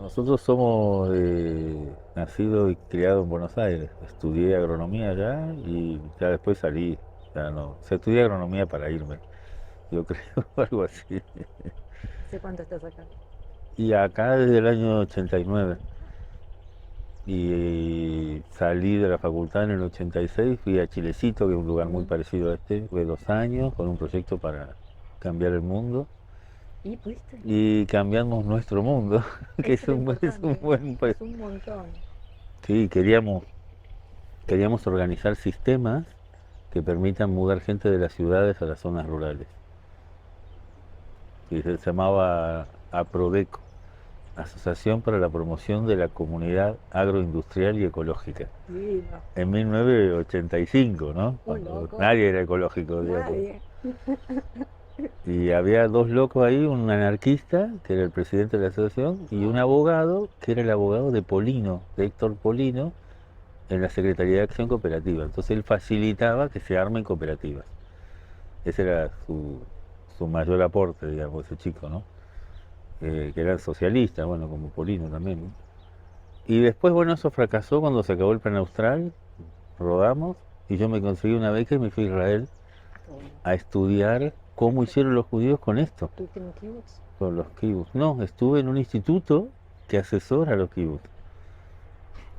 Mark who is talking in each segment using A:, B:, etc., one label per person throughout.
A: Nosotros somos nacidos y criados en Buenos Aires. Estudié agronomía allá y ya después salí. Ya no, o sea, estudié agronomía para irme, yo creo, algo así.
B: ¿Hace cuánto estás acá?
A: Y acá desde el año 89. Y salí de la facultad en el 86, fui a Chilecito, que es un lugar muy
B: Ujú.
A: parecido a este, fue 2 años con un proyecto para cambiar el mundo.
B: ¿Y pudiste?
A: Y cambiamos nuestro mundo, que
B: Eso es lo
A: es un
B: importante.
A: buen...
B: Es un montón.
A: Sí, queríamos organizar sistemas que permitan mudar gente de las ciudades a las zonas rurales. Y se llamaba APRODECO, Asociación para la Promoción de la Comunidad Agroindustrial y Ecológica.
B: Divino.
A: En 1985, ¿no?
B: Un
A: Cuando
B: loco.
A: nadie era ecológico, digamos.
B: Nadie.
A: Y había dos locos ahí, un anarquista, que era el presidente de la asociación, y un abogado, que era el abogado de Polino, de Héctor Polino, en la Secretaría de Acción Cooperativa. Entonces él facilitaba que se armen cooperativas. Ese era su mayor aporte, digamos, ese chico, ¿no? Que eran socialistas, bueno, como Polino también, ¿no? Y después, bueno, eso fracasó cuando se acabó el plan austral, rodamos, y yo me conseguí una beca y me fui a Israel
B: Ah, qué bueno.
A: a estudiar cómo hicieron los judíos con esto,
B: ¿Estuviste en un kibutz?
A: con los kibbutz. No, estuve en un instituto que asesora a los kibbutz,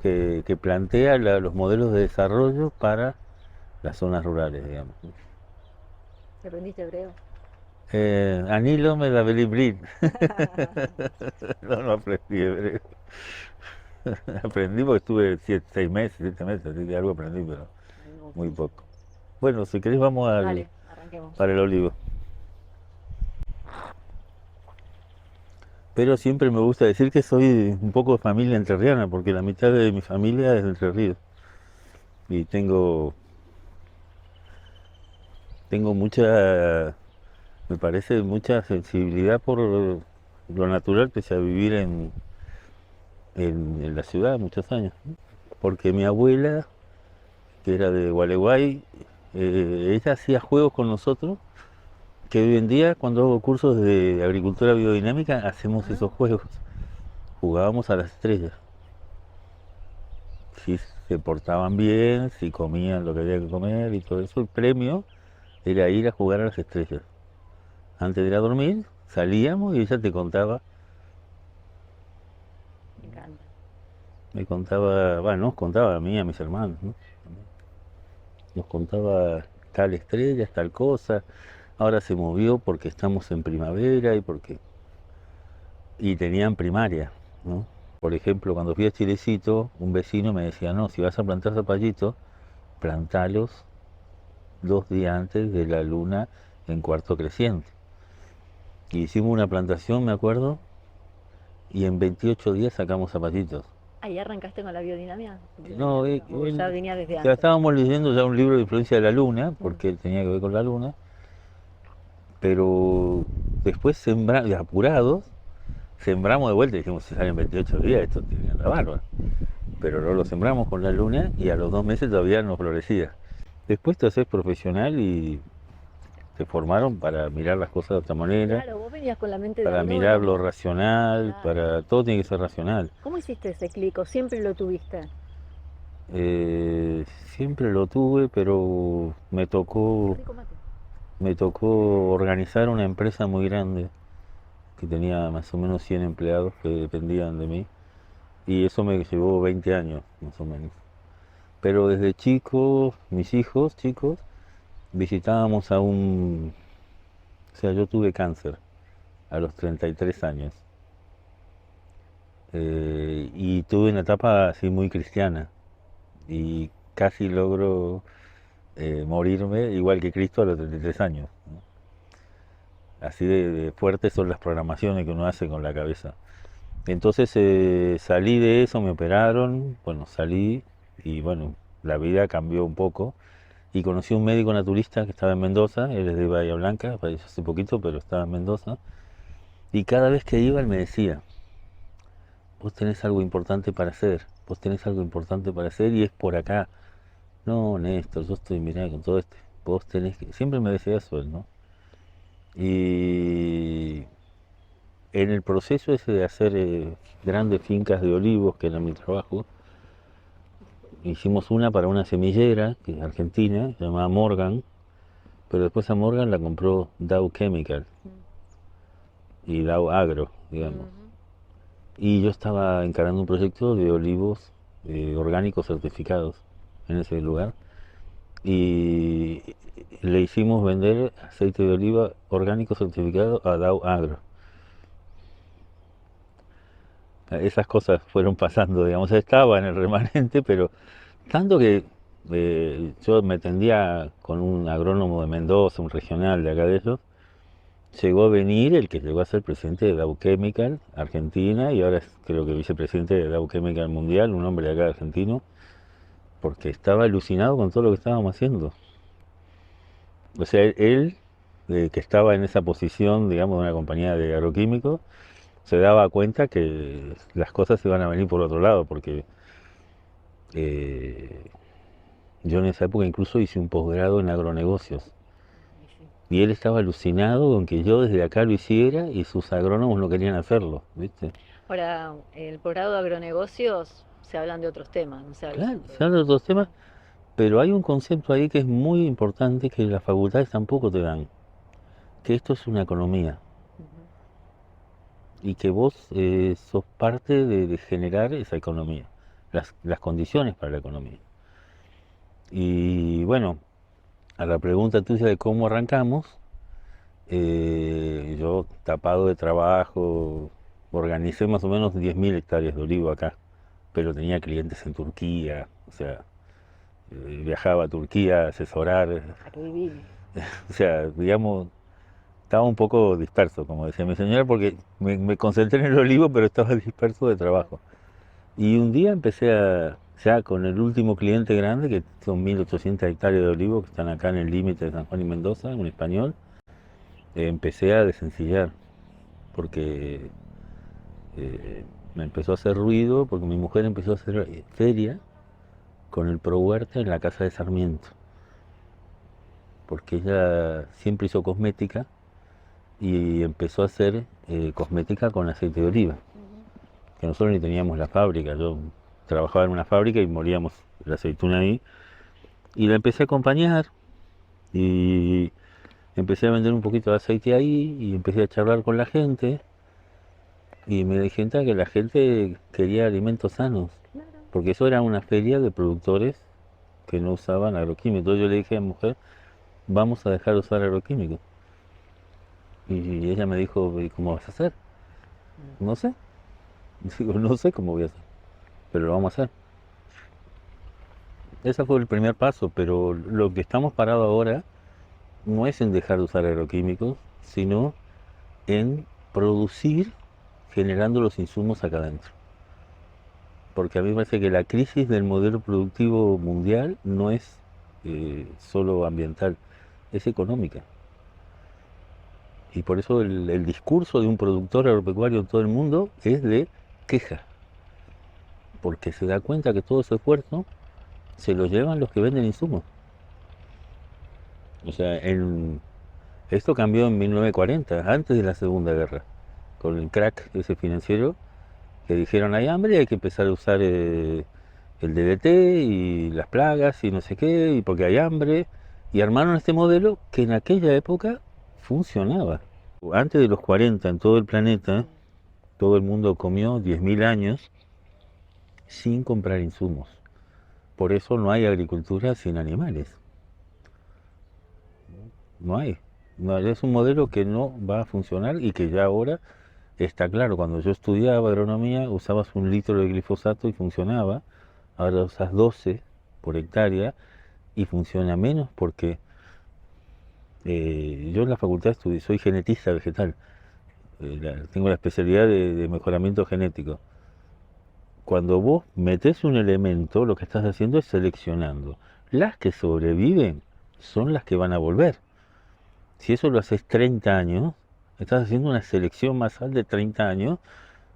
A: que plantea los modelos de desarrollo para las zonas rurales, digamos.
B: ¿Aprendiste hebreo?
A: Anilo me la Belibrit. No, no aprendí hebreo. Aprendí porque estuve 6 meses, 7 meses, así que algo aprendí, pero
B: Algo
A: muy
B: fuiste.
A: poco. Bueno, si querés vamos
B: Dale, arranquemos.
A: para el olivo. Pero siempre me gusta decir que soy un poco de familia entrerriana, porque la mitad de mi familia es de Entre Ríos. Y tengo mucha, me parece, mucha sensibilidad por lo natural que sea vivir en la ciudad muchos años. Porque mi abuela, que era de Gualeguay, ella hacía juegos con nosotros, que hoy en día cuando hago cursos de agricultura biodinámica hacemos
B: Ah,
A: esos juegos. Jugábamos a las estrellas. Si se portaban bien, si comían lo que había que comer y todo eso, el premio era ir a jugar a las estrellas. Antes de ir a dormir, salíamos y ella te contaba,
B: me encanta.
A: me contaba, bueno, nos contaba a mí, a mis hermanos, ¿no? Nos contaba tal estrella, tal cosa, ahora se movió porque estamos en primavera y tenían primaria, ¿no? Por ejemplo, cuando fui a Chilecito, un vecino me decía, no, si vas a plantar zapallitos, plantalos 2 días antes de la luna en cuarto creciente. Y hicimos una plantación, me acuerdo, y en 28 días sacamos zapallitos.
B: ¿Ahí arrancaste con la biodinámica?
A: No,
B: Biodinámica? ¿O ya venía desde
A: ya
B: antes?
A: estábamos leyendo ya un libro de influencia de la luna,
B: Mm.
A: porque él tenía que ver con la luna, pero después apurados, sembramos de vuelta y dijimos, si salen 28 días, esto tiene que andar bárbaro. Pero no lo sembramos con la luna y a los 2 meses todavía no florecía. Después te haces profesional y te formaron para mirar las cosas de otra manera,
B: Claro, vos venías con la mente de
A: para mirar lo
B: agrónomo.
A: racional,
B: Claro.
A: para todo tiene que ser racional.
B: ¿Cómo hiciste ese clic? ¿O siempre lo tuviste?
A: Eh, Siempre lo tuve, pero
B: Qué rico mate.
A: me tocó organizar una empresa muy grande que tenía más o menos 100 empleados que dependían de mí y eso me llevó 20 años más o menos. Pero desde chico, mis hijos chicos, visitábamos o sea, yo tuve cáncer a los 33 años y tuve una etapa así muy cristiana y casi logro morirme igual que Cristo a los 33 años, ¿no? Así de fuertes son las programaciones que uno hace con la cabeza. Entonces salí de eso, me operaron, bueno, salí y bueno, la vida cambió un poco. Y conocí a un médico naturista que estaba en Mendoza, él es de Bahía Blanca, falleció hace poquito, pero estaba en Mendoza. Y cada vez que iba él me decía, vos tenés algo importante para hacer, vos tenés algo importante para hacer y es por acá. No, Néstor, yo estoy, mirá, con todo esto, vos tenés que... Siempre me decía eso él, ¿no? Y en el proceso ese de hacer grandes fincas de olivos, que era mi trabajo, hicimos una para una semillera, que es argentina, se llamaba Morgan, pero después a Morgan la compró Dow Chemical y Dow Agro, digamos. Y yo estaba encarando un proyecto de olivos orgánicos certificados en ese lugar. Y le hicimos vender aceite de oliva orgánico certificado a Dow Agro. Esas cosas fueron pasando, digamos, estaba en el remanente, pero tanto que yo me tendía con un agrónomo de Mendoza, un regional de acá de ellos, llegó a venir el que llegó a ser presidente de Dow Chemical, Argentina, y ahora es creo que vicepresidente de Dow Chemical Mundial, un hombre de acá argentino, porque estaba alucinado con todo lo que estábamos haciendo. O sea, él, que estaba en esa posición, digamos, de una compañía de agroquímicos, se daba cuenta que las cosas iban a venir por otro lado, porque eh, yo en esa época incluso hice un posgrado en agronegocios. Y él estaba alucinado con que yo desde acá lo hiciera y sus agrónomos no querían hacerlo, ¿viste?
B: Ahora, el posgrado de agronegocios se hablan de otros temas, no se hablan
A: Claro, se hablan de otros temas, pero hay un concepto ahí que es muy importante que las facultades tampoco te dan, que esto es una economía y que vos sos parte de generar esa economía, las condiciones para la economía. Y bueno, a la pregunta tuya de cómo arrancamos, yo tapado de trabajo, organicé más o menos 10.000 hectáreas de olivo acá, pero tenía clientes en Turquía, o sea, viajaba a Turquía a asesorar,
B: a que vivir.
A: o sea, digamos, estaba un poco disperso, como decía mi señora, porque me concentré en el olivo, pero estaba disperso de trabajo. Y un día empecé ya con el último cliente grande, que son 1.800 hectáreas de olivo, que están acá en el límite de San Juan y Mendoza, un español, empecé a desencillar, porque me empezó a hacer ruido, porque mi mujer empezó a hacer feria con el Pro Huerta en la casa de Sarmiento, porque ella siempre hizo cosmética y empezó a hacer cosmética con aceite de oliva, que nosotros ni teníamos la fábrica. Yo trabajaba en una fábrica y molíamos la aceituna ahí, y la empecé a acompañar y empecé a vender un poquito de aceite ahí y empecé a charlar con la gente y me di cuenta que la gente quería alimentos sanos,
B: Claro.
A: porque eso era una feria de productores que no usaban agroquímicos. Entonces yo le dije a mi mujer, vamos a dejar de usar agroquímicos. Y ella me dijo, ¿y cómo vas a hacer? No sé. Digo, no sé cómo voy a hacer, pero lo vamos a hacer. Ese fue el primer paso, pero lo que estamos parados ahora no es en dejar de usar agroquímicos, sino en producir generando los insumos acá adentro. Porque a mí me parece que la crisis del modelo productivo mundial no es solo ambiental, es económica. Y por eso el discurso de un productor agropecuario en todo el mundo es de queja, porque se da cuenta que todo ese esfuerzo se lo llevan los que venden insumos. O sea, esto cambió en 1940, antes de la Segunda Guerra, con el crack ese financiero, que dijeron hay hambre, hay que empezar a usar el DDT y las plagas y no sé qué, y porque hay hambre, y armaron este modelo que en aquella época funcionaba. Antes de los 40 en todo el planeta, todo el mundo comió 10.000 años sin comprar insumos. Por eso no hay agricultura sin animales. No hay. No, es un modelo que no va a funcionar y que ya ahora está claro. Cuando yo estudiaba agronomía usabas 1 litro de glifosato y funcionaba. Ahora usas 12 por hectárea y funciona menos porque yo en la facultad estudié, soy genetista vegetal. Tengo la especialidad de mejoramiento genético. Cuando vos metés un elemento, lo que estás haciendo es seleccionando. Las que sobreviven son las que van a volver. Si eso lo haces 30 años, estás haciendo una selección masal de 30 años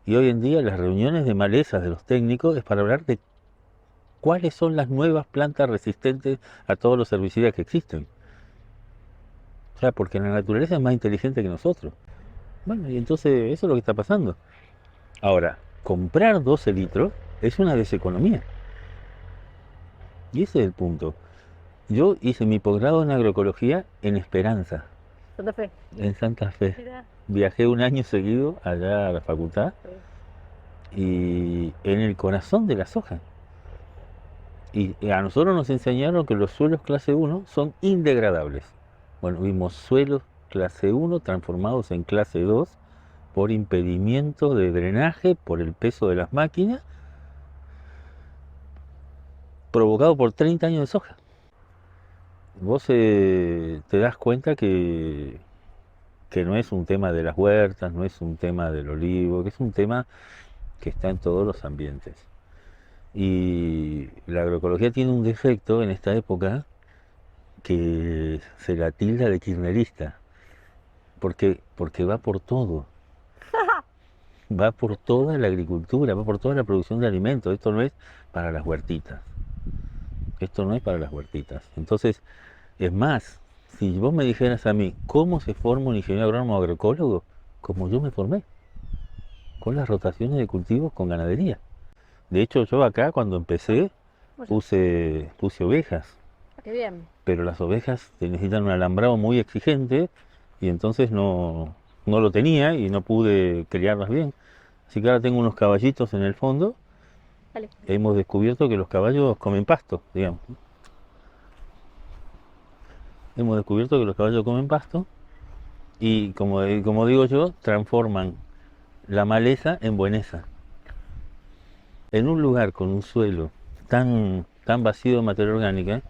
A: y hoy en día las reuniones de malezas de los técnicos es para hablar de cuáles son las nuevas plantas resistentes a todos los herbicidas que existen. O sea, porque la naturaleza es más inteligente que nosotros. Bueno, y entonces eso es lo que está pasando. Ahora, comprar 12 litros es una deseconomía. Y ese es el punto. Yo hice mi posgrado en agroecología en Esperanza,
B: Santa Fe.
A: en Santa Fe.
B: Mirá.
A: Viajé un año seguido allá a la facultad y en el corazón de la soja. Y a nosotros nos enseñaron que los suelos clase 1 son indegradables. Bueno, vimos suelos clase 1 transformados en clase 2 por impedimento de drenaje, por el peso de las máquinas, provocado por 30 años de soja. Vos te das cuenta que no es un tema de las huertas, no es un tema del olivo, que es un tema que está en todos los ambientes. Y la agroecología tiene un defecto en esta época que se la tilda de kirchnerista, porque va por todo, va por toda la agricultura, va por toda la producción de alimentos. Esto no es para las huertitas, esto no es para las huertitas. Entonces, es más, si vos me dijeras a mí cómo se forma un ingeniero agrónomo agroecólogo, como yo me formé, con las rotaciones de cultivos con ganadería. De hecho, yo acá cuando empecé
B: Bueno,
A: puse ovejas,
B: qué bien.
A: pero las ovejas te necesitan un alambrado muy exigente y entonces no lo tenía y no pude criarlas bien. Así que ahora tengo unos caballitos en el fondo.
B: Dale.
A: Hemos descubierto que los caballos comen pasto, digamos. Hemos descubierto que los caballos comen pasto y, como digo yo, transforman la maleza en bueneza. En un lugar con un suelo tan vacío de materia orgánica,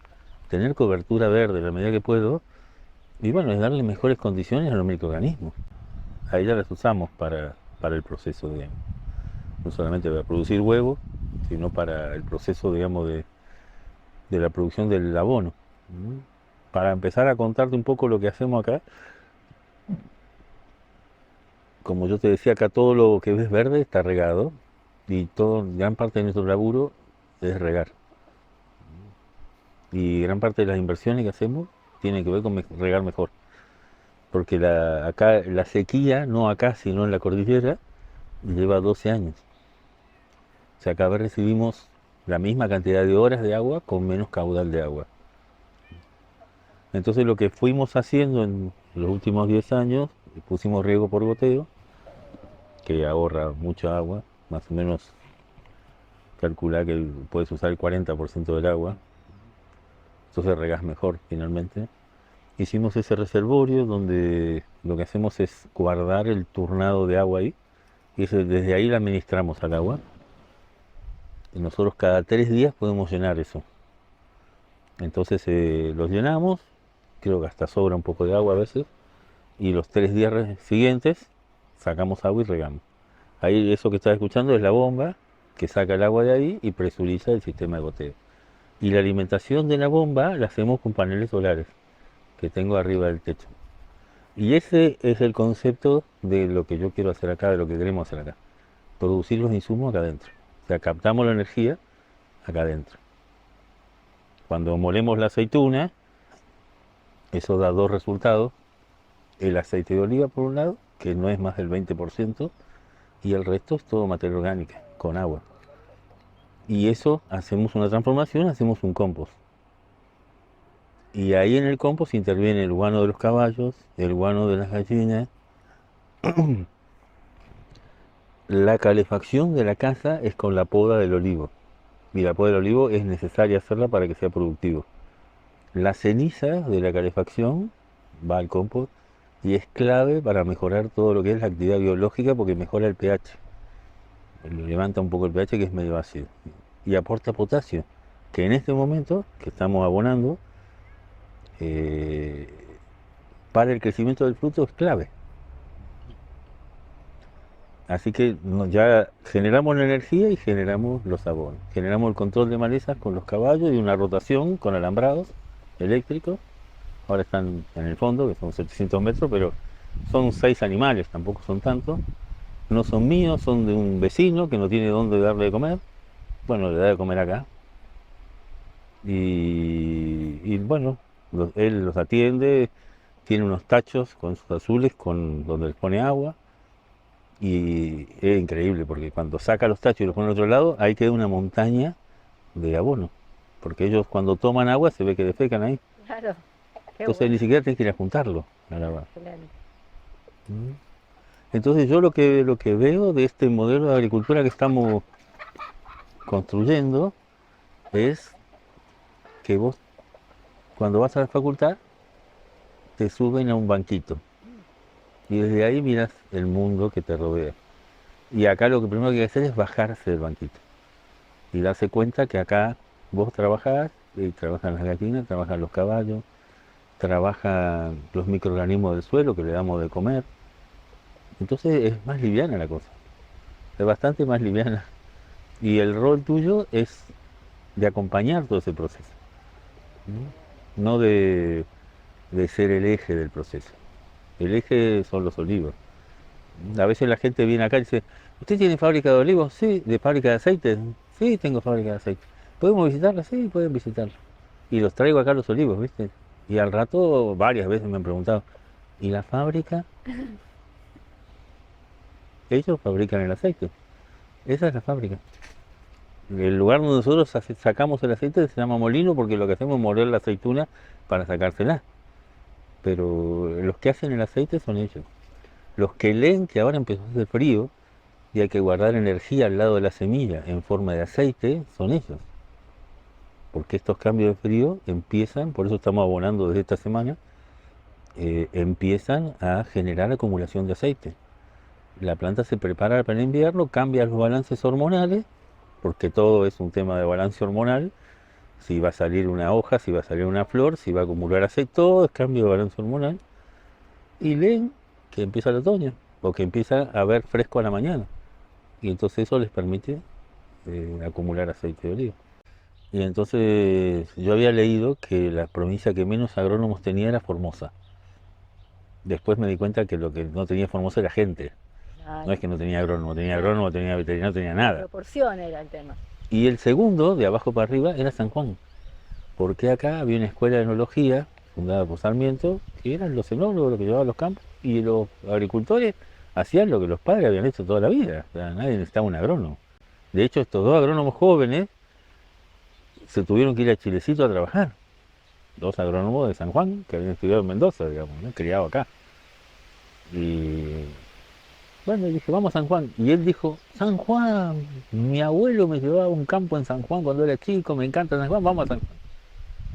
A: tener cobertura verde la medida que puedo, y bueno, es darle mejores condiciones a los microorganismos. Ahí ya las usamos para el proceso, digamos. No solamente para producir huevos, sino para el proceso, digamos, de la producción del abono. Para empezar a contarte un poco lo que hacemos acá, como yo te decía, acá todo lo que ves verde está regado y gran parte de nuestro laburo es regar. Y gran parte de las inversiones que hacemos tienen que ver con regar mejor. Porque acá la sequía, no acá, sino en la cordillera, lleva 12 años. O sea, cada vez recibimos la misma cantidad de horas de agua con menos caudal de agua. Entonces lo que fuimos haciendo en los últimos 10 años, pusimos riego por goteo, que ahorra mucha agua, más o menos calcula que puedes usar el 40% del agua, entonces regás mejor finalmente. Hicimos ese reservorio donde lo que hacemos es guardar el turnado de agua ahí, y desde ahí la administramos al agua. Y nosotros cada 3 días podemos llenar eso. Entonces los llenamos, creo que hasta sobra un poco de agua a veces, y los 3 días siguientes sacamos agua y regamos. Ahí eso que estás escuchando es la bomba que saca el agua de ahí y presuriza el sistema de goteo. Y la alimentación de la bomba la hacemos con paneles solares que tengo arriba del techo. Y ese es el concepto de lo que yo quiero hacer acá, de lo que queremos hacer acá. Producir los insumos acá adentro. O sea, captamos la energía acá adentro. Cuando molemos la aceituna, eso da dos resultados. El aceite de oliva por un lado, que no es más del 20%, y el resto es todo materia orgánica, con agua. Y eso hacemos una transformación, hacemos un compost. Y ahí en el compost interviene el guano de los caballos, el guano de las gallinas. La calefacción de la casa es con la poda del olivo. Y la poda del olivo es necesaria hacerla para que sea productivo. La ceniza de la calefacción va al compost y es clave para mejorar todo lo que es la actividad biológica porque mejora el pH. Levanta un poco el pH que es medio ácido. Y aporta potasio, que en este momento que estamos abonando, eh, para el crecimiento del fruto es clave. Así que ya generamos la energía y generamos los abonos. Generamos el control de malezas con los caballos y una rotación con alambrados eléctricos. Ahora están en el fondo, que son 700 metros, pero son 6 animales, tampoco son tantos. No son míos, son de un vecino que no tiene dónde darle de comer. Bueno, le da de comer acá. Y bueno, él los atiende, tiene unos tachos con sus azules donde les pone agua. Y es increíble porque cuando saca los tachos y los pone al otro lado, ahí queda una montaña de abono. Porque ellos cuando toman agua se ve que defecan ahí.
B: Claro, qué
A: Entonces ni
B: bueno,
A: siquiera tienes que ir a juntarlo al agua.
B: excelente.
A: ¿Mm? Entonces yo lo que veo de este modelo de agricultura que estamos construyendo es que vos cuando vas a la facultad te suben a un banquito y desde ahí miras el mundo que te rodea. Y acá lo que primero que hay que hacer es bajarse del banquito y darse cuenta que acá vos trabajás, y trabajan las gallinas, trabajan los caballos, trabajan los microorganismos del suelo que le damos de comer. Entonces es más liviana la cosa, es bastante más liviana. Y el rol tuyo es de acompañar todo ese proceso, no de ser el eje del proceso. El eje son los olivos. A veces la gente viene acá y dice, ¿usted tiene fábrica de olivos? Sí, ¿de fábrica de aceite? Sí, tengo fábrica de aceite. ¿Podemos visitarla? Sí, pueden visitarla. Y los traigo acá los olivos, ¿viste? Y al rato varias veces me han preguntado, ¿y la fábrica? Ellos fabrican el aceite. Esa es la fábrica. El lugar donde nosotros sacamos el aceite se llama molino porque lo que hacemos es moler la aceituna para sacársela. Pero los que hacen el aceite son ellos. Los que leen que ahora empezó a hacer frío y hay que guardar energía al lado de la semilla en forma de aceite son ellos. Porque estos cambios de frío empiezan, por eso estamos abonando desde esta semana, empiezan a generar acumulación de aceite. La planta se prepara para el invierno, cambia los balances hormonales, porque todo es un tema de balance hormonal. Si va a salir una hoja, si va a salir una flor, si va a acumular aceite, todo es cambio de balance hormonal. Y leen que empieza el otoño, o que empieza a haber fresco a la mañana. Y entonces eso les permite acumular aceite de oliva. Y entonces yo había leído que la provincia que menos agrónomos tenía era Formosa. Después me di cuenta que lo que no tenía Formosa era gente. No es
B: Claro,
A: que no tenía
B: claro.
A: agrónomo, tenía veterinario, no tenía
B: La
A: nada.
B: proporción era el tema.
A: Y el segundo, de abajo para arriba, era San Juan. Porque acá había una escuela de enología fundada por Sarmiento, que eran los enólogos los que llevaban los campos, y los agricultores hacían lo que los padres habían hecho toda la vida. O sea, nadie necesitaba un agrónomo. De hecho, estos dos agrónomos jóvenes se tuvieron que ir a Chilecito a trabajar. Dos agrónomos de San Juan que habían estudiado en Mendoza, digamos, ¿no? Criado acá. Y bueno, le dije, vamos a San Juan. Y él dijo, San Juan, mi abuelo me llevaba a un campo en San Juan cuando era chico, me encanta San Juan, vamos a San Juan.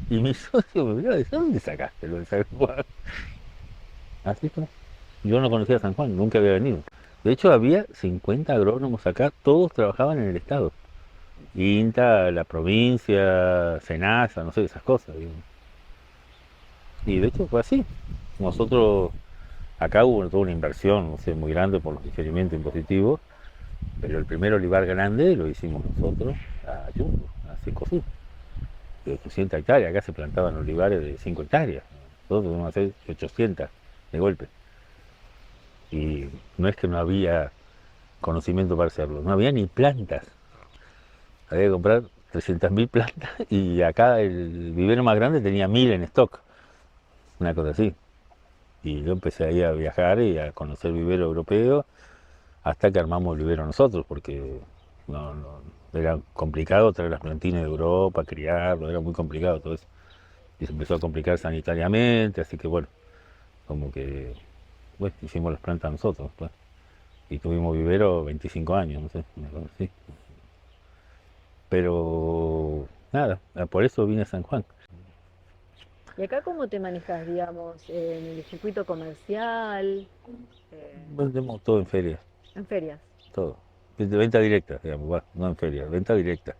A: Y mi socio me miró y dice, ¿dónde sacaste lo de San Juan? Así fue. Yo no conocía a San Juan, nunca había venido. De hecho, había 50 agrónomos acá, todos trabajaban en el estado. INTA, la provincia, SENASA, no sé, esas cosas, digamos. Y de hecho fue así. Nosotros, acá hubo toda una inversión, no sé, muy grande por los diferimientos impositivos, pero el primer olivar grande lo hicimos nosotros a Yungo, a Cencosud, de 800 hectáreas. Acá se plantaban olivares de 5 hectáreas. Nosotros tuvimos que hacer 800 de golpe. Y no es que no había conocimiento para hacerlo, no había ni plantas. Había que comprar 300.000 plantas y acá el vivero más grande tenía 1000 en stock, una cosa así. Y yo empecé ahí a viajar y a conocer vivero europeo hasta que armamos el vivero nosotros, porque era complicado traer las plantinas de Europa, criarlo, era muy complicado todo eso. Y se empezó a complicar sanitariamente, así que bueno, como que bueno, hicimos las plantas nosotros, pues. Y tuvimos vivero 25 años, no sé, una cosa así. Pero nada, por eso vine a San Juan.
B: ¿Y acá cómo te manejas, digamos, en el circuito comercial,
A: Vendemos todo en ferias,
B: en ferias?
A: todo. De venta directa, digamos, bueno, no en ferias, venta directa.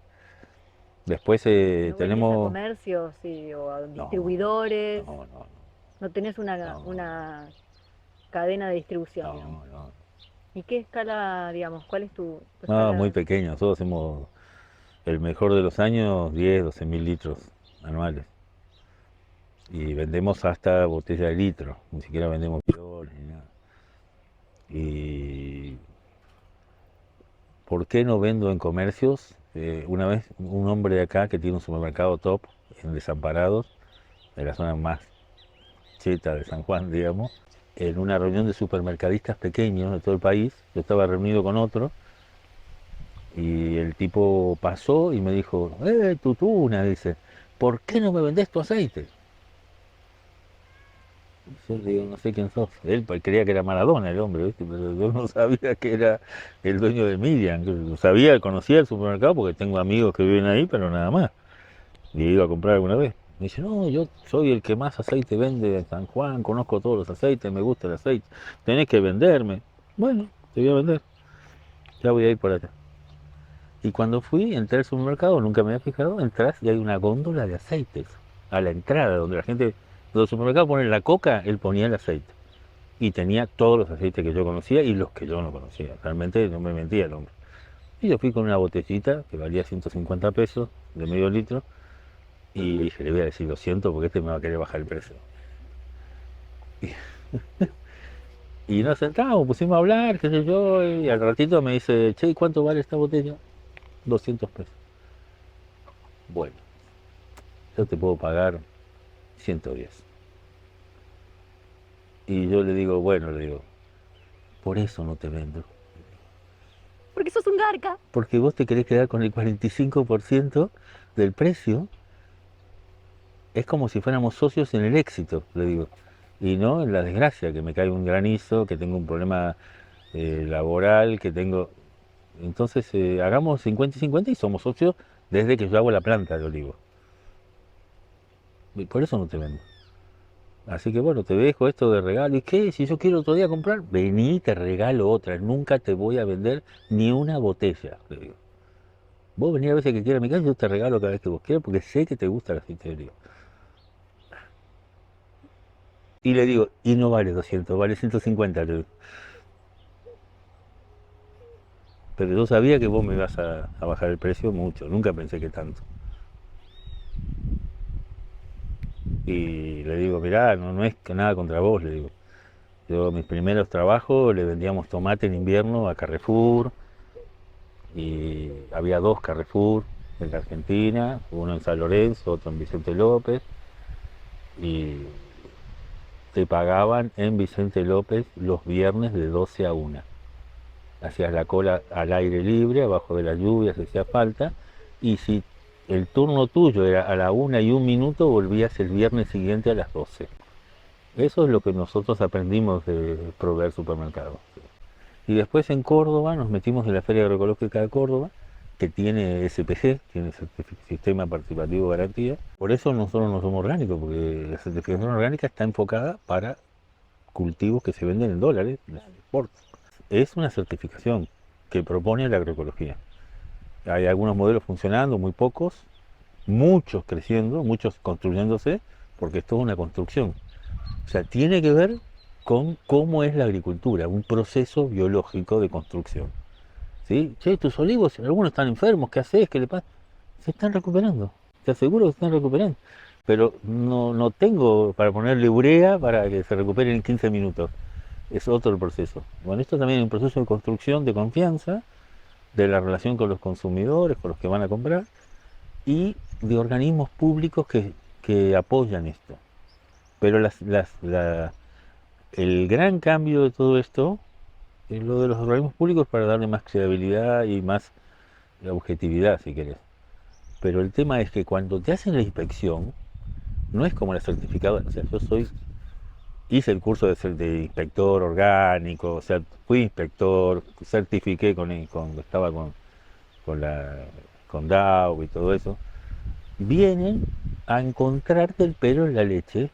A: Después
B: ¿No vendés a
A: tenemos...
B: comercios o a
A: No,
B: distribuidores?
A: no, no,
B: ¿No tenés
A: no,
B: una cadena de distribución, digamos?
A: no, no.
B: ¿Y qué escala, digamos, cuál es tu
A: No, muy
B: escala?
A: pequeño. Nosotros hacemos el mejor de los años, 10, 12.000 litros anuales. Y vendemos hasta botella de litro. Ni siquiera vendemos piroles ni nada. ¿Y por qué no vendo en comercios? Una vez un hombre de acá que tiene un supermercado top en Desamparados, de la zona más cheta de San Juan, digamos, en una reunión de supermercadistas pequeños de todo el país. Yo estaba reunido con otro y el tipo pasó y me dijo, Tutuna, dice, ¿por qué no me vendés tu aceite? Yo le digo, no sé quién sos. Él creía que era Maradona el hombre, ¿viste? Pero yo no sabía que era el dueño de Miriam. Yo sabía, conocía el supermercado porque tengo amigos que viven ahí, pero nada más. Y he ido a comprar alguna vez. Me dice, no, yo soy el que más aceite vende en San Juan, conozco todos los aceites, me gusta el aceite. Tenés que venderme. Bueno, te voy a vender. Ya voy a ir por allá. Y cuando fui, entré al supermercado, nunca me había fijado, entras y hay una góndola de aceites. A la entrada, donde la gente, donde el supermercado pone la coca, él ponía el aceite. Y tenía todos los aceites que yo conocía y los que yo no conocía. Realmente no me mentía el hombre. Y yo fui con una botellita que valía 150 pesos, de medio litro, y dije, le voy a decir, lo siento, porque este me va a querer bajar el precio. Y nos sentamos, pusimos a hablar, qué sé yo, y al ratito me dice, che, ¿cuánto vale esta botella? 200 pesos. Bueno, yo te puedo pagar 110. Y yo le digo, bueno, le digo, por eso no te vendo.
B: Porque sos un garca.
A: Porque vos te querés quedar con el 45% del precio. Es como si fuéramos socios en el éxito, le digo. Y no en la desgracia, que me cae un granizo, que tengo un problema laboral, que tengo... Entonces, hagamos 50 y 50 y somos socios desde que yo hago la planta de olivo. Y por eso no te vendo. Así que bueno, te dejo esto de regalo. ¿Y qué? Si yo quiero otro día comprar, vení y te regalo otra. Nunca te voy a vender ni una botella, le digo. Vos venís a veces que quieras a mi casa, yo te regalo cada vez que vos quieras porque sé que te gusta el aceite de oliva. Y le digo, y no vale 200, vale 150, le digo. Pero yo sabía que vos me ibas a bajar el precio mucho, nunca pensé que tanto. Y le digo, mirá, no es que nada contra vos, le digo. Yo mis primeros trabajos le vendíamos tomate en invierno a Carrefour y había dos Carrefour en la Argentina, uno en San Lorenzo, otro en Vicente López, y te pagaban en Vicente López los viernes de 12 a 1. Hacías la cola al aire libre, abajo de la lluvia si hacía falta, y si el turno tuyo era a la 1:01, volvías el viernes siguiente a las 12. Eso es lo que nosotros aprendimos de proveer supermercados. Y después en Córdoba nos metimos en la Feria Agroecológica de Córdoba, que tiene SPG, tiene Sistema Participativo de Garantía. Por eso nosotros no somos orgánicos, porque la certificación orgánica está enfocada para cultivos que se venden en dólares, les exportan. Es una certificación que propone la agroecología. Hay algunos modelos funcionando, muy pocos, muchos creciendo, muchos construyéndose, porque esto es una construcción. O sea, tiene que ver con cómo es la agricultura, un proceso biológico de construcción. ¿Sí? Che, tus olivos, algunos están enfermos, ¿qué haces? ¿Qué le pasa? Se están recuperando, te aseguro que se están recuperando. Pero no tengo para ponerle urea para que se recuperen en 15 minutos. Es otro el proceso. Bueno, esto también es un proceso de construcción de confianza, de la relación con los consumidores, con los que van a comprar, y de organismos públicos que apoyan esto. Pero el gran cambio de todo esto es lo de los organismos públicos para darle más credibilidad y más objetividad, si querés. Pero el tema es que cuando te hacen la inspección, no es como la certificada. O sea, hice el curso de inspector orgánico, o sea, fui inspector, certifiqué estaba con DAO y todo eso. Vienen a encontrarte el pelo en la leche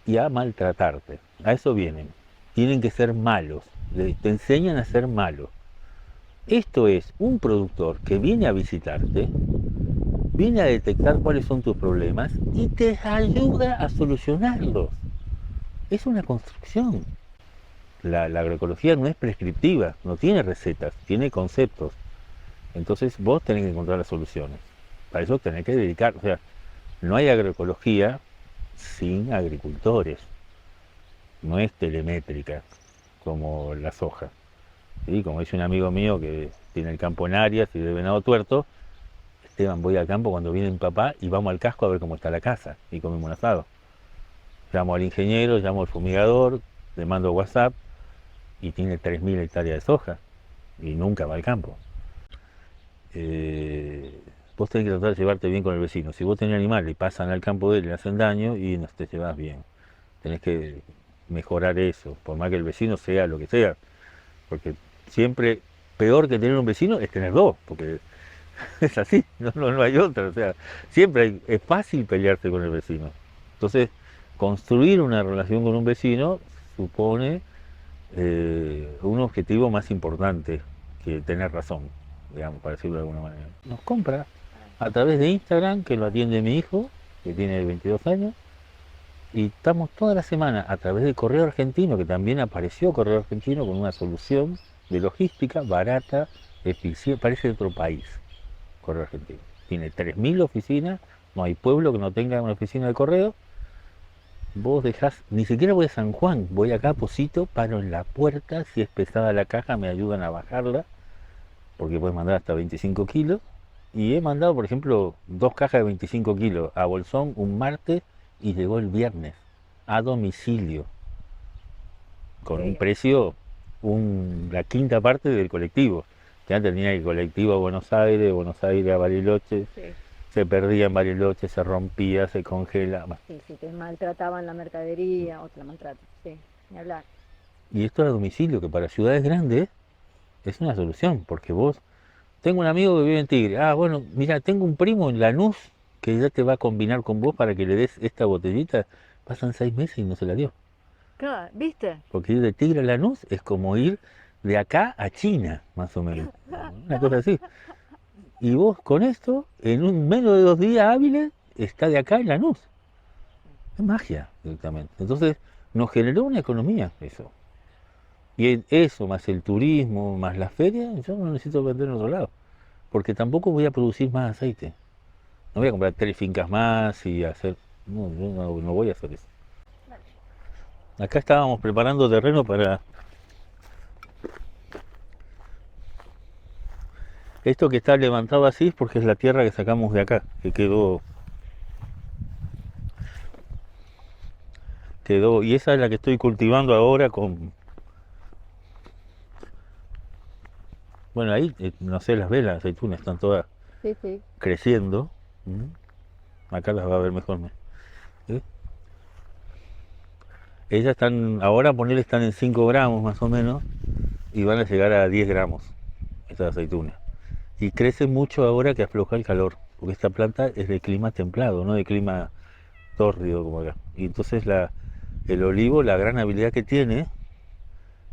A: y a maltratarte. A eso vienen. Tienen que ser malos. Te enseñan a ser malos. Esto es un productor que viene a visitarte, viene a detectar cuáles son tus problemas y te ayuda a solucionarlos. Es una construcción. La agroecología no es prescriptiva, no tiene recetas, tiene conceptos. Entonces vos tenés que encontrar las soluciones. Para eso tenés que dedicar, o sea, no hay agroecología sin agricultores. No es telemétrica como la soja. ¿Sí? Como dice un amigo mío que tiene el campo en Arias y de Venado Tuerto, Esteban, voy al campo cuando viene mi papá y vamos al casco a ver cómo está la casa y comemos un asado. Llamo al ingeniero, llamo al fumigador, le mando WhatsApp y tiene 3.000 hectáreas de soja y nunca va al campo. Vos tenés que tratar de llevarte bien con el vecino. Si vos tenés animales y pasan al campo de él y le hacen daño y no te llevas bien. Tenés que mejorar eso, por más que el vecino sea lo que sea. Porque siempre peor que tener un vecino es tener dos, porque es así, no hay otra. O sea, es fácil pelearse con el vecino. Entonces, construir una relación con un vecino supone un objetivo más importante que tener razón, digamos, para decirlo de alguna manera. Nos compra a través de Instagram, que lo atiende mi hijo, que tiene 22 años, y estamos toda la semana a través de Correo Argentino, que también apareció Correo Argentino con una solución de logística barata, eficiente, parece de otro país, Correo Argentino. Tiene 3.000 oficinas, no hay pueblo que no tenga una oficina de correo. Vos dejás, ni siquiera voy a San Juan, voy acá a Posito, paro en la puerta, si es pesada la caja me ayudan a bajarla, porque puedes mandar hasta 25 kilos. Y he mandado, por ejemplo, 2 cajas de 25 kilos a Bolsón un martes y llegó el viernes, a domicilio, con un precio, la quinta parte del colectivo. Ya tenía el colectivo a Buenos Aires a Bariloche,
B: Sí,
A: se perdía en Bariloche, se rompía, se congelaba.
B: sí, sí, te maltrataban la mercadería o te la maltratan, sí, ni hablar.
A: Y esto a domicilio, que para ciudades grandes es una solución, porque vos, tengo un amigo que vive en Tigre, bueno, mira, tengo un primo en Lanús que ya te va a combinar con vos para que le des esta botellita, pasan 6 meses y no se la dio.
B: Claro, ¿viste?
A: Porque ir de Tigre a Lanús es como ir de acá a China, más o menos. Una cosa así. Y vos con esto, en menos de 2 días hábiles, está de acá en Lanús. Es magia, directamente. Entonces, nos generó una economía eso. Y eso, más el turismo, más la feria, yo no necesito vender en otro lado. Porque tampoco voy a producir más aceite. No voy a comprar 3 fincas más y hacer... No, yo no voy a hacer eso. Acá estábamos preparando terreno para... Esto que está levantado así es porque es la tierra que sacamos de acá, que quedó, y esa es la que estoy cultivando ahora con... Bueno, ahí, no sé, las ves, las aceitunas están todas
B: Sí, sí.
A: creciendo. ¿Mm? Acá las va a ver mejor. ¿Eh? Ellas están, ahora ponerle están en 5 gramos más o menos, y van a llegar a 10 gramos, estas aceitunas. Y crece mucho ahora que afloja el calor, porque esta planta es de clima templado, no de clima tórrido como acá. Y entonces el olivo, la gran habilidad que tiene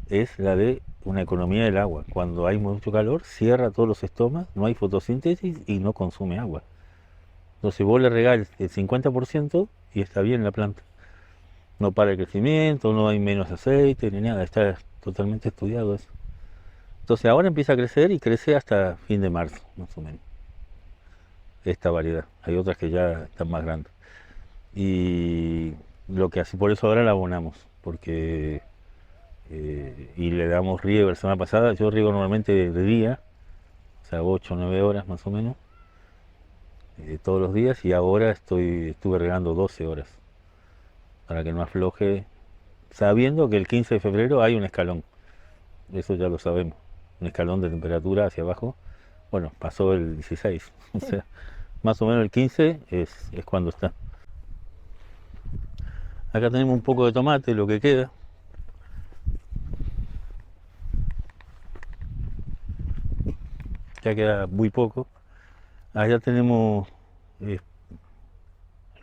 A: es la de una economía del agua. Cuando hay mucho calor, cierra todos los estomas, no hay fotosíntesis y no consume agua. Entonces vos le regales el 50% y está bien la planta. No para el crecimiento, no hay menos aceite ni nada, está totalmente estudiado eso. Entonces ahora empieza a crecer y crece hasta fin de marzo, más o menos, esta variedad. Hay otras que ya están más grandes. Y lo que así, por eso ahora la abonamos, porque y le damos riego. La semana pasada yo riego normalmente de día, o sea, 8 o 9 horas más o menos, todos los días, y ahora estuve regando 12 horas para que no afloje, sabiendo que el 15 de febrero hay un escalón, eso ya lo sabemos, un escalón de temperatura hacia abajo. Bueno, pasó el 16, o sea, más o menos el 15 es cuando está. Acá tenemos un poco de tomate, lo que queda. Ya queda muy poco. Allá tenemos eh,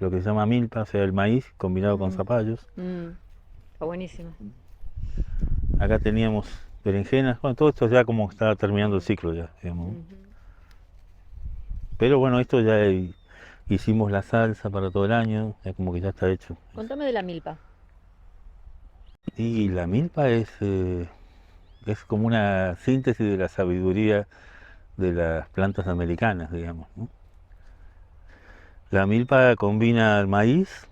A: lo que se llama milpa, o sea, el maíz combinado con
B: Mm,
A: zapallos.
B: está buenísimo.
A: Acá teníamos berenjenas. Bueno, todo esto ya como está terminando el ciclo ya, digamos.
B: Ujú.
A: Pero bueno, esto ya hicimos la salsa para todo el año, ya como que ya está hecho.
B: Contame de la milpa.
A: Y la milpa es como una síntesis de la sabiduría de las plantas americanas, digamos, ¿no? La milpa combina el maíz,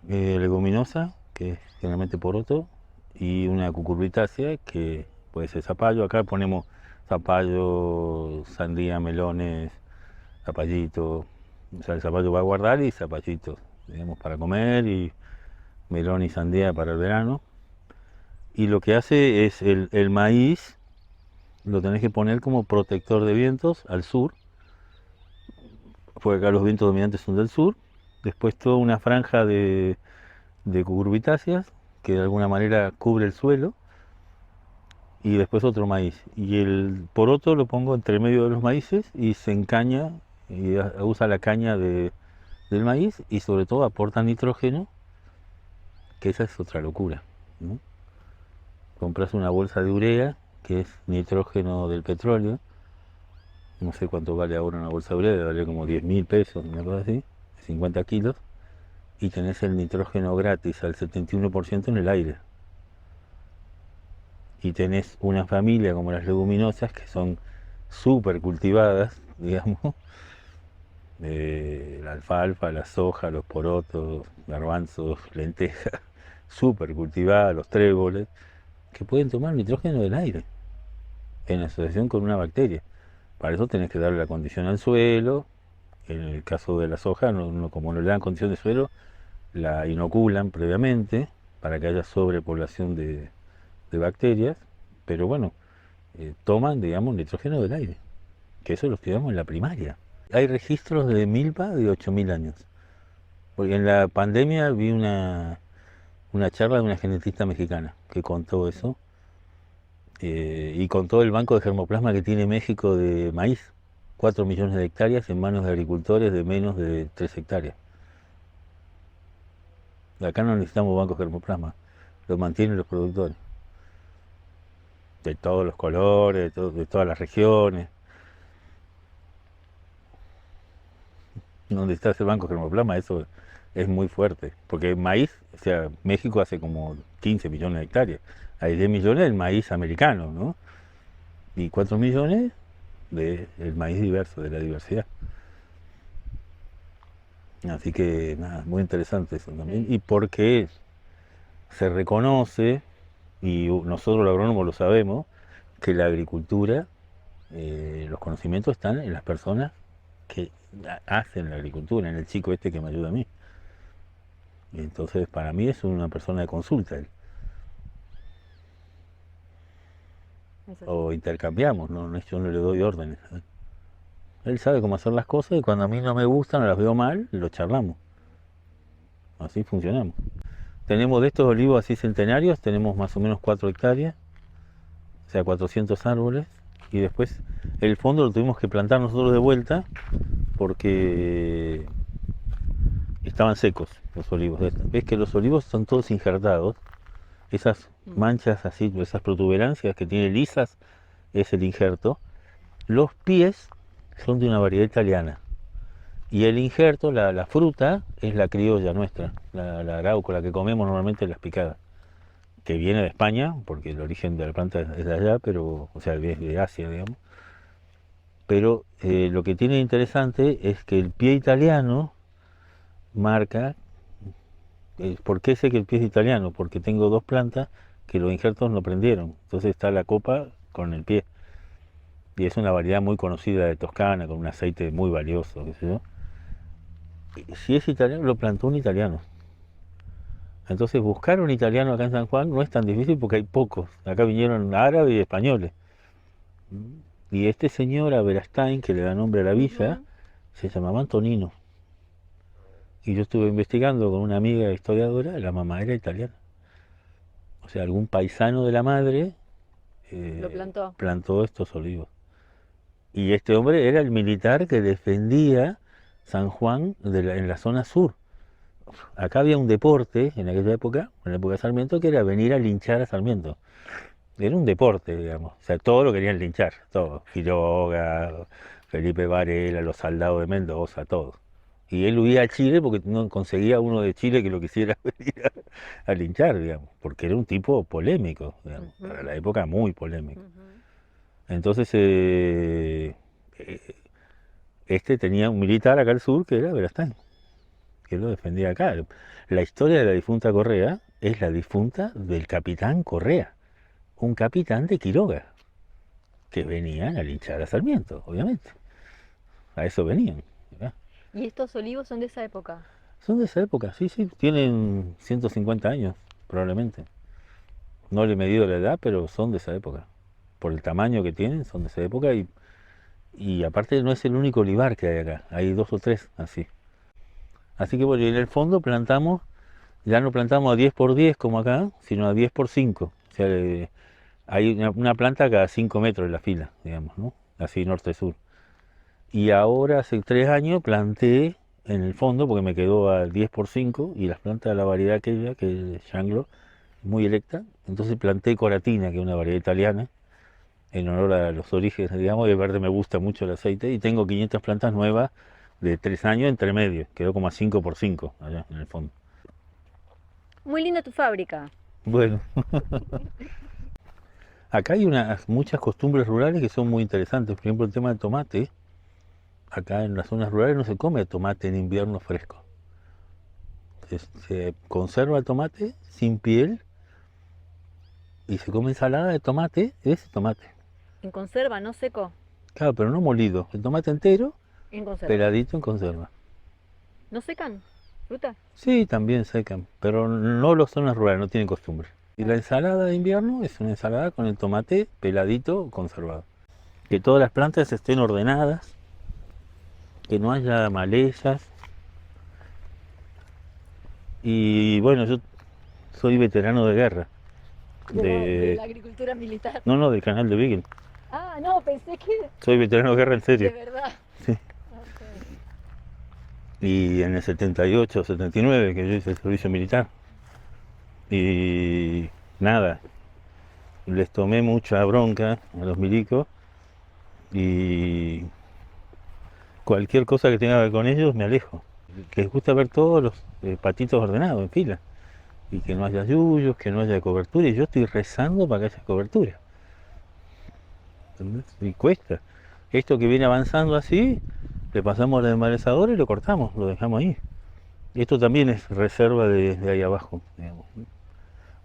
A: leguminosa, que es generalmente poroto, y una cucurbitácea, que puede ser zapallo. Acá ponemos zapallo, sandía, melones, zapallito. O sea, el zapallo va a guardar y zapallito, digamos, para comer, y melón y sandía para el verano. y lo que hace es el maíz, lo tenés que poner como protector de vientos al sur, porque acá los vientos dominantes son del sur, después toda una franja de cucurbitáceas que de alguna manera cubre el suelo, y después otro maíz. Y el poroto lo pongo entre medio de los maíces y se encaña, y usa la caña del maíz y sobre todo aporta nitrógeno, que esa es otra locura, ¿no? Compras una bolsa de urea, que es nitrógeno del petróleo, no sé cuánto vale ahora una bolsa de urea, debe valer como 10.000 pesos, una cosa así, 50 kilos, y tenés el nitrógeno gratis al 71% en el aire. Y tenés una familia como las leguminosas que son súper cultivadas, digamos, la alfalfa, la soja, los porotos, garbanzos, lentejas, súper cultivadas, los tréboles, que pueden tomar nitrógeno del aire en asociación con una bacteria. Para eso tenés que darle la condición al suelo. En el caso de la soja, como no le dan condición de suelo, la inoculan previamente para que haya sobrepoblación de bacterias, pero bueno, toman, digamos, nitrógeno del aire, que eso lo estudiamos en la primaria. Hay registros de milpa de 8.000 años, porque en la pandemia vi una charla de una genetista mexicana que contó eso, y contó el banco de germoplasma que tiene México de maíz, 4 millones de hectáreas en manos de agricultores de menos de 3 hectáreas. Acá no necesitamos bancos de germoplasma, lo mantienen los productores, de todos los colores, de todas las regiones. Donde está ese banco de germoplasma, eso es muy fuerte, porque maíz, o sea, México hace como 15 millones de hectáreas, hay 10 millones del maíz americano, ¿no? Y 4 millones del maíz diverso, de la diversidad. Así que nada, muy interesante eso también.
B: Sí.
A: Y porque se reconoce, y nosotros los agrónomos lo sabemos, que la agricultura, los conocimientos están en las personas que hacen la agricultura, en el chico este que me ayuda a mí. Y entonces para mí es una persona de consulta él.
B: Es así.
A: O intercambiamos, no, yo no le doy órdenes. Él sabe cómo hacer las cosas y cuando a mí no me gustan o las veo mal, lo charlamos. Así funcionamos. Tenemos de estos olivos así centenarios, tenemos más o menos 4 hectáreas, o sea, 400 árboles. Y después el fondo lo tuvimos que plantar nosotros de vuelta porque estaban secos los olivos. Ves que los olivos son todos injertados. Esas
B: Mm.
A: manchas así, esas protuberancias que tiene lisas, es el injerto. Los pies son de una variedad italiana. Y el injerto, la fruta, es la criolla nuestra, la arauco, la que comemos normalmente en las picadas, que viene de España, porque el origen de la planta es de allá, pero, o sea, es de Asia, digamos. Pero lo que tiene interesante es que el pie italiano marca, ¿por qué sé que el pie es italiano? Porque tengo dos plantas que los injertos no prendieron, entonces está la copa con el pie. Y es una variedad muy conocida de Toscana, con un aceite muy valioso, qué sé yo. Si es italiano, lo plantó un italiano. Entonces buscar un italiano acá en San Juan no es tan difícil porque hay pocos. Acá vinieron árabes y españoles. Y este señor Aberastain, que le da nombre a la villa,
B: Ujú.
A: se llamaba Antonino. Y yo estuve investigando con una amiga historiadora, la mamá era italiana. O sea, algún paisano de la madre
B: Lo plantó.
A: plantó estos olivos. Y este hombre era el militar que defendía San Juan en la zona sur. Acá había un deporte en aquella época, en la época de Sarmiento, que era venir a linchar a Sarmiento. Era un deporte, digamos. O sea, todo lo querían linchar, todo. Quiroga, Felipe Varela, los soldados de Mendoza, todos. Y él huía a Chile porque no conseguía uno de Chile que lo quisiera venir a linchar, digamos. Porque era un tipo polémico, digamos. Para
B: Ujú,
A: la época muy polémico.
B: ujú.
A: Entonces, este tenía un militar acá al sur que era Berastain, que lo defendía acá. La historia de la difunta Correa es la difunta del capitán Correa, un capitán de Quiroga, que venían a linchar a Sarmiento, obviamente. A eso venían, ¿verdad?
B: Y estos olivos son de esa época.
A: Son de esa época, sí, sí, tienen 150 años, probablemente. No le he medido la edad, pero son de esa época. Por el tamaño que tienen, son de esa época y aparte no es el único olivar que hay acá, hay 2 o 3 así. Así que bueno, y en el fondo plantamos, ya no plantamos a 10 por 10 como acá, sino a 10 por 5. O sea, hay una planta cada 5 metros en la fila, digamos, ¿no? Así norte-sur. Y ahora hace 3 años planté en el fondo, porque me quedó a 10 por 5 y las plantas de la variedad aquella, que es Shanglo, muy electa. Entonces planté Coratina, que es una variedad italiana, en honor a los orígenes, digamos, y aparte me gusta mucho el aceite. Y tengo 500 plantas nuevas de 3 años entre medio, quedó como a 5 por 5 allá en el fondo.
B: Muy linda tu fábrica.
A: Bueno, acá hay muchas costumbres rurales que son muy interesantes. Por ejemplo, el tema del tomate. Acá en las zonas rurales no se come tomate en invierno fresco. Se conserva el tomate sin piel y se come ensalada de tomate, ese tomate.
B: En conserva, no seco.
A: Claro, pero no molido. El tomate entero,
B: En conserva.
A: peladito en conserva.
B: ¿No secan? ¿Fruta?
A: Sí, también secan, pero no las zonas rurales, no tienen costumbre. Y la ensalada de invierno es una ensalada con el tomate peladito conservado. Que todas las plantas estén ordenadas, que no haya malezas. Y bueno, yo soy veterano de guerra.
B: De la agricultura militar.
A: No, no, del canal de Beagle.
B: Ah, no, pensé que
A: Soy veterano de guerra en
B: de
A: serio.
B: verdad.
A: Sí.
B: Ok.
A: Y en el 78, 79, que yo hice el servicio militar. Y nada, les tomé mucha bronca a los milicos y cualquier cosa que tenga que ver con ellos me alejo. Les gusta ver todos los patitos ordenados en fila y que no haya yuyos, que no haya cobertura y yo estoy rezando para que haya cobertura. ¿Entendés? Y cuesta. Esto que viene avanzando así, le pasamos al desmalezador y lo cortamos, lo dejamos ahí. Esto también es reserva de ahí abajo, digamos.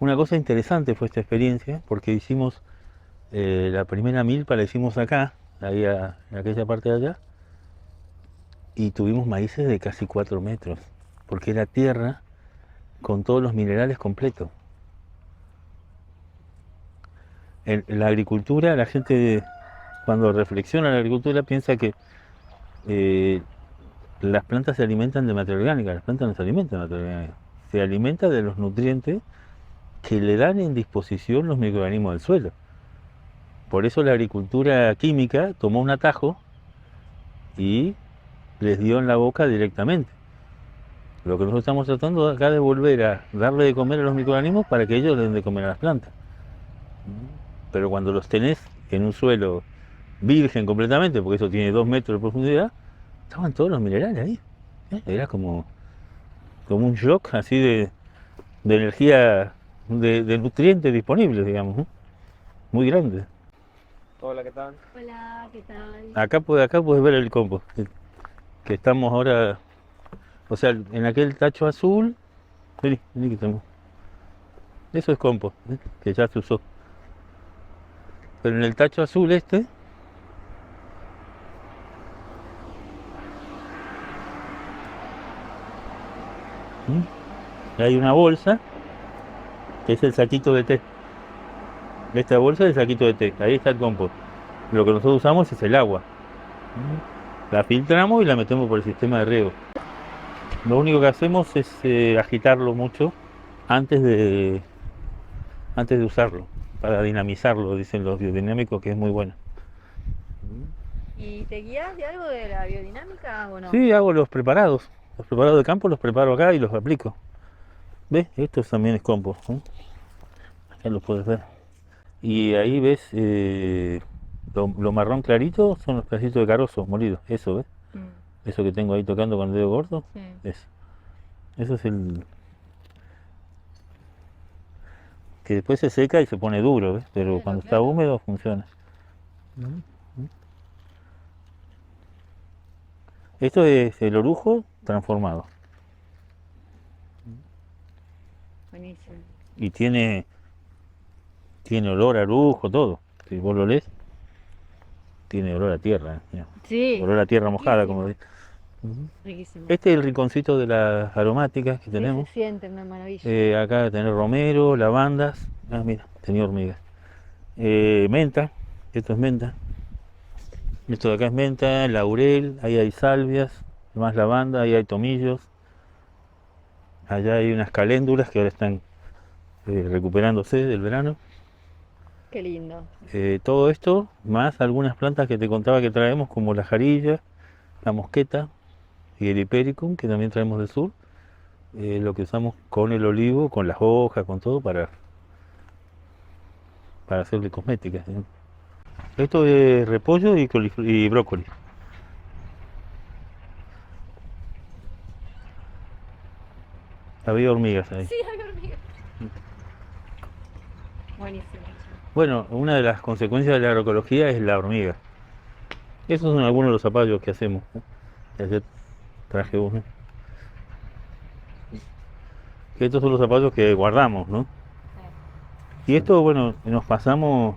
A: Una cosa interesante fue esta experiencia, porque hicimos la primera milpa, la hicimos acá, ahí en aquella parte de allá, y tuvimos maíces de casi 4 metros, porque era tierra con todos los minerales completos. En la agricultura, la gente cuando reflexiona en la agricultura piensa que eh, las plantas se alimentan de materia orgánica, las plantas no se alimentan de materia orgánica, se alimenta de los nutrientes que le dan en disposición los microorganismos del suelo. Por eso la agricultura química tomó un atajo y les dio en la boca directamente. Lo que nosotros estamos tratando acá de volver a darle de comer a los microorganismos para que ellos le den de comer a las plantas. Pero cuando los tenés en un suelo virgen completamente, porque eso tiene 2 metros de profundidad, estaban todos los minerales ahí. Era como un shock así de energía, de nutrientes disponibles, digamos, ¿no? Muy grande.
C: Hola, ¿qué tal?
B: Hola, ¿qué tal?
A: Acá puedes ver el compost, que estamos ahora, o sea, en aquel tacho azul, vení que estamos. Eso es compost, que ya se usó. Pero en el tacho azul este, hay una bolsa, que es el saquito de té. Esta bolsa es el saquito de té, ahí está el compost. Lo que nosotros usamos es el agua. La filtramos y la metemos por el sistema de riego. Lo único que hacemos es agitarlo mucho antes de, antes de usarlo, para dinamizarlo, dicen los biodinámicos, que es muy bueno.
B: ¿Y te guías de algo de la biodinámica o no?
A: Sí, hago los preparados de campo los preparo acá y los aplico. ¿Ves? Esto también es compost, ¿eh? Acá lo puedes ver. Y ahí ves, lo marrón clarito son los pedacitos de carozo molidos, eso, ¿ves? Eso que tengo ahí tocando con el dedo gordo,
B: Sí.
A: eso es el que después se seca y se pone duro, ¿ves? Pero
B: Claro,
A: cuando está
B: claro.
A: húmedo funciona. Esto es el orujo transformado
B: Buenísimo.
A: y tiene olor a orujo, todo. Si vos lo lees, tiene olor a tierra,
B: Sí.
A: olor a tierra mojada, como
B: riquísimo.
A: dice. Ujú.
B: Riquísimo.
A: Este es el rinconcito de las aromáticas que
B: Sí, se
A: tenemos.
B: siente una maravilla.
A: Acá tener romero, lavandas. Ah, mira, tenía hormigas. Menta, esto es menta. Esto de acá es menta, laurel, ahí hay salvias, más lavanda, ahí hay tomillos. Allá hay unas caléndulas que ahora están recuperándose del verano.
B: Qué lindo.
A: Todo esto, más algunas plantas que te contaba que traemos, como la jarilla, la mosqueta y el hipericum, que también traemos del sur. Lo que usamos con el olivo, con las hojas, con todo, para hacerle cosméticas, ¿no? Esto es repollo y brócoli. Había hormigas ahí.
B: Sí, hay hormigas. Buenísimo.
A: Bueno, una de las consecuencias de la agroecología es la hormiga. Esos son algunos de los zapallos que hacemos, ¿no? Ayer traje uno. Que estos son los zapallos que guardamos, ¿no? Y esto, bueno, nos pasamos,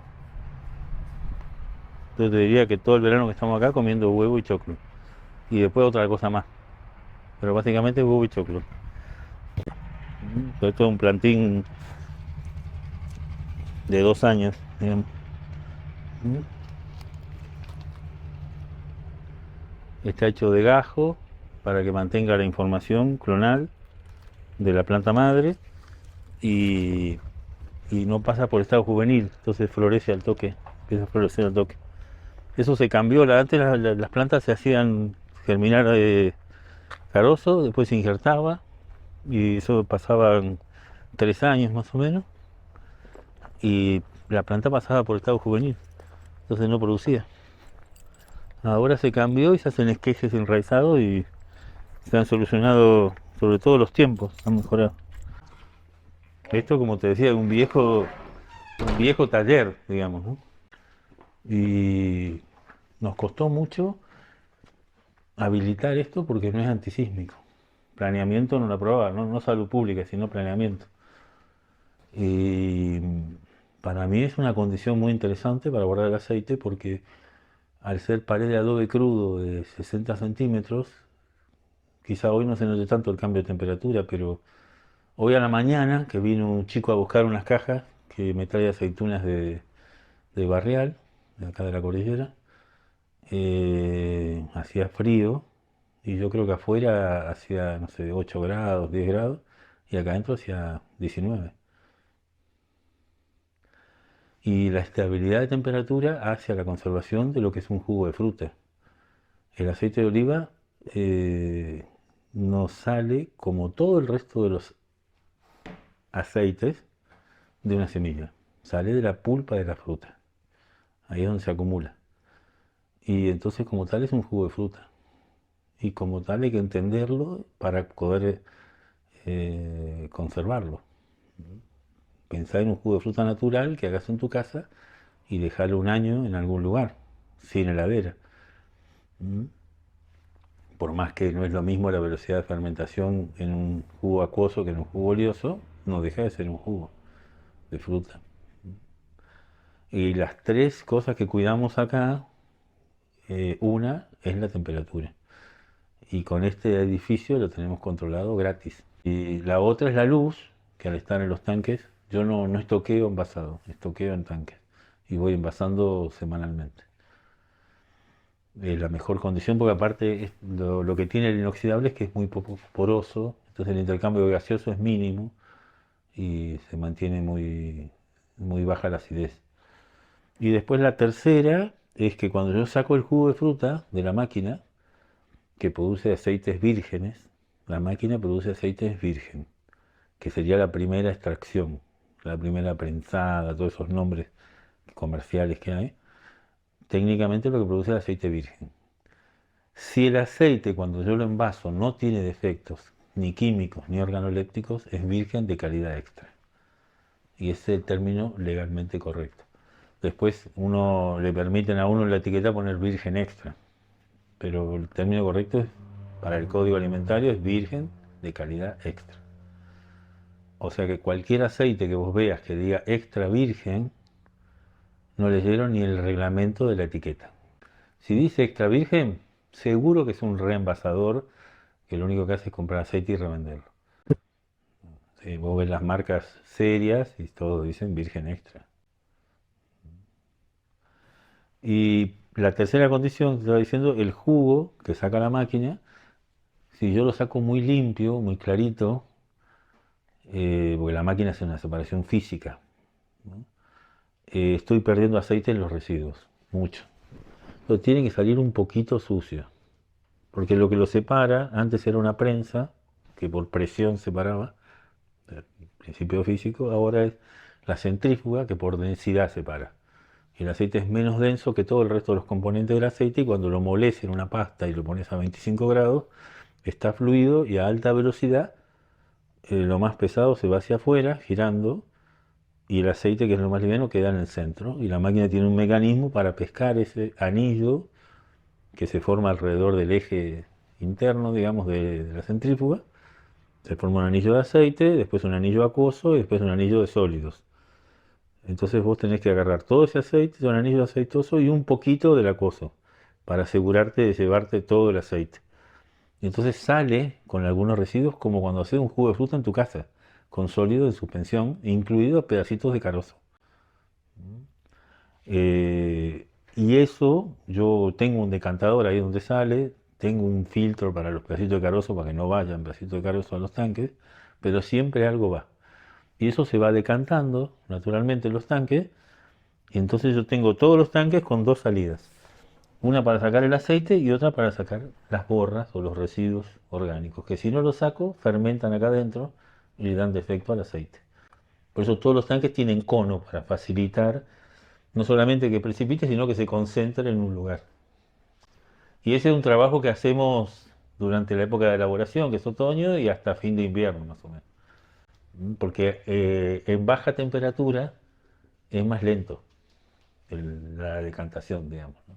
A: yo te diría que todo el verano que estamos acá comiendo huevo y choclo. Y después otra cosa más. Pero básicamente huevo y choclo. Esto es un plantín de 2 años, digamos. Está hecho de gajo para que mantenga la información clonal de la planta madre y, y no pasa por estado juvenil, entonces florece al toque, empieza a florecer al toque. Eso se cambió, antes las plantas se hacían germinar carozo, después se injertaba y eso pasaban 3 años más o menos y la planta pasaba por estado juvenil, entonces no producía. Ahora se cambió y se hacen esquejes enraizados y se han solucionado sobre todo los tiempos, han mejorado. Esto, como te decía, es un viejo taller, digamos, ¿no? Y nos costó mucho habilitar esto porque no es antisísmico. Planeamiento no lo aprobaba, no salud pública, sino planeamiento. Y para mí es una condición muy interesante para guardar el aceite porque al ser pared de adobe crudo de 60 centímetros, quizá hoy no se note tanto el cambio de temperatura, pero hoy a la mañana que vino un chico a buscar unas cajas que me trae aceitunas de Barrial, de acá de la cordillera, hacía frío y yo creo que afuera hacía, no sé, 8 grados, 10 grados y acá adentro hacía 19. Y la estabilidad de temperatura hace a la conservación de lo que es un jugo de fruta. El aceite de oliva no sale como todo el resto de los aceites de una semilla, sale de la pulpa de la fruta, ahí es donde se acumula. Y entonces como tal es un jugo de fruta. Y como tal hay que entenderlo para poder conservarlo. Pensar en un jugo de fruta natural que hagas en tu casa y dejarlo un año en algún lugar, sin heladera. ¿Mm? Por más que no es lo mismo la velocidad de fermentación en un jugo acuoso que en un jugo oleoso, no deja de ser un jugo de fruta. Y las tres cosas que cuidamos acá, una es la temperatura. Y con este edificio lo tenemos controlado gratis. Y la otra es la luz, que al estar en los tanques, yo no estoqueo envasado, estoqueo en tanques. Y voy envasando semanalmente. La mejor condición, porque aparte lo que tiene el inoxidable es que es muy poco poroso, entonces el intercambio gaseoso es mínimo y se mantiene muy, muy baja la acidez. Y después la tercera es que cuando yo saco el jugo de fruta de la máquina, que produce aceites vírgenes, la máquina produce aceites virgen, que sería la primera extracción, la primera prensada, todos esos nombres comerciales que hay. Técnicamente lo que produce es aceite virgen. Si el aceite cuando yo lo envaso no tiene defectos, ni químicos ni organolépticos, es virgen de calidad extra. Y ese es el término legalmente correcto. Después le permiten a uno en la etiqueta poner virgen extra, pero el término correcto para el código alimentario es virgen de calidad extra. O sea que cualquier aceite que vos veas que diga extra virgen, no leyeron ni el reglamento de la etiqueta. Si dice extra virgen, seguro que es un reenvasador que lo único que hace es comprar aceite y revenderlo. Vos ves las marcas serias y todos dicen virgen extra. Y la tercera condición que estaba diciendo, el jugo que saca la máquina, si yo lo saco muy limpio, muy clarito, porque la máquina hace una separación física, ¿no? Estoy perdiendo aceite en los residuos, mucho. Pero tiene que salir un poquito sucio, porque lo que lo separa, antes era una prensa, que por presión separaba, el principio físico, ahora es la centrífuga que por densidad separa. El aceite es menos denso que todo el resto de los componentes del aceite y cuando lo moles en una pasta y lo pones a 25 grados, está fluido y a alta velocidad, lo más pesado se va hacia afuera, girando, y el aceite, que es lo más liviano, queda en el centro. Y la máquina tiene un mecanismo para pescar ese anillo que se forma alrededor del eje interno, digamos, de la centrífuga. Se forma un anillo de aceite, después un anillo acuoso y después un anillo de sólidos. Entonces vos tenés que agarrar todo ese aceite, un anillo aceitoso y un poquito del acuoso, para asegurarte de llevarte todo el aceite. Y entonces sale con algunos residuos como cuando haces un jugo de fruta en tu casa, con sólido de suspensión, incluidos pedacitos de carozo. Y eso, yo tengo un decantador ahí donde sale, tengo un filtro para los pedacitos de carozo para que no vayan pedacitos de carozo a los tanques, pero siempre algo va. Y eso se va decantando naturalmente en los tanques, y entonces yo tengo todos los tanques con dos salidas. Una para sacar el aceite y otra para sacar las borras o los residuos orgánicos, que si no los saco, fermentan acá adentro y le dan defecto al aceite. Por eso todos los tanques tienen cono para facilitar no solamente que precipite, sino que se concentre en un lugar. Y ese es un trabajo que hacemos durante la época de elaboración, que es otoño, y hasta fin de invierno más o menos. Porque en baja temperatura es más lento la decantación, digamos, ¿no?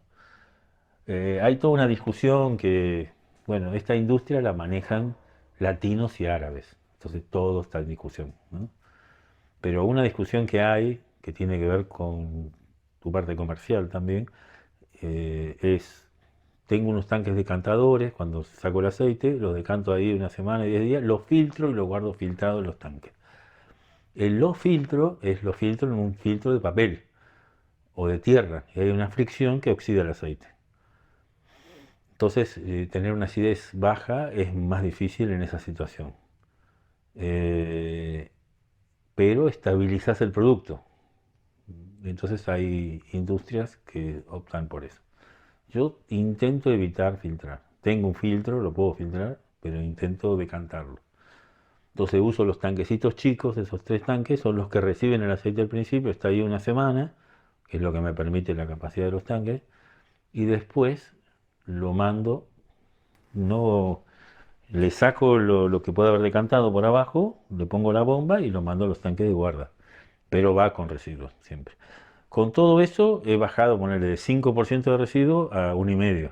A: Hay toda una discusión que, bueno, esta industria la manejan latinos y árabes, entonces todo está en discusión, ¿no? Pero una discusión que hay, que tiene que ver con tu parte comercial también, es, tengo unos tanques decantadores, cuando saco el aceite, los decanto ahí una semana y 10 días, los filtro y los guardo filtrados en los tanques. Los filtro los filtro en un filtro de papel o de tierra, y hay una fricción que oxida el aceite. Entonces, tener una acidez baja es más difícil en esa situación. Eh, pero estabilizas el producto. Entonces hay industrias que optan por eso. Yo intento evitar filtrar. Tengo un filtro, lo puedo filtrar, pero intento decantarlo. Entonces uso los tanquecitos chicos, esos 3 tanques, son los que reciben el aceite al principio, está ahí una semana, que es lo que me permite la capacidad de los tanques, y después lo mando, no le saco lo que puede haber decantado por abajo, le pongo la bomba y lo mando a los tanques de guarda, pero va con residuos siempre. Con todo eso he bajado, ponerle de 5% de residuo a 1,5%.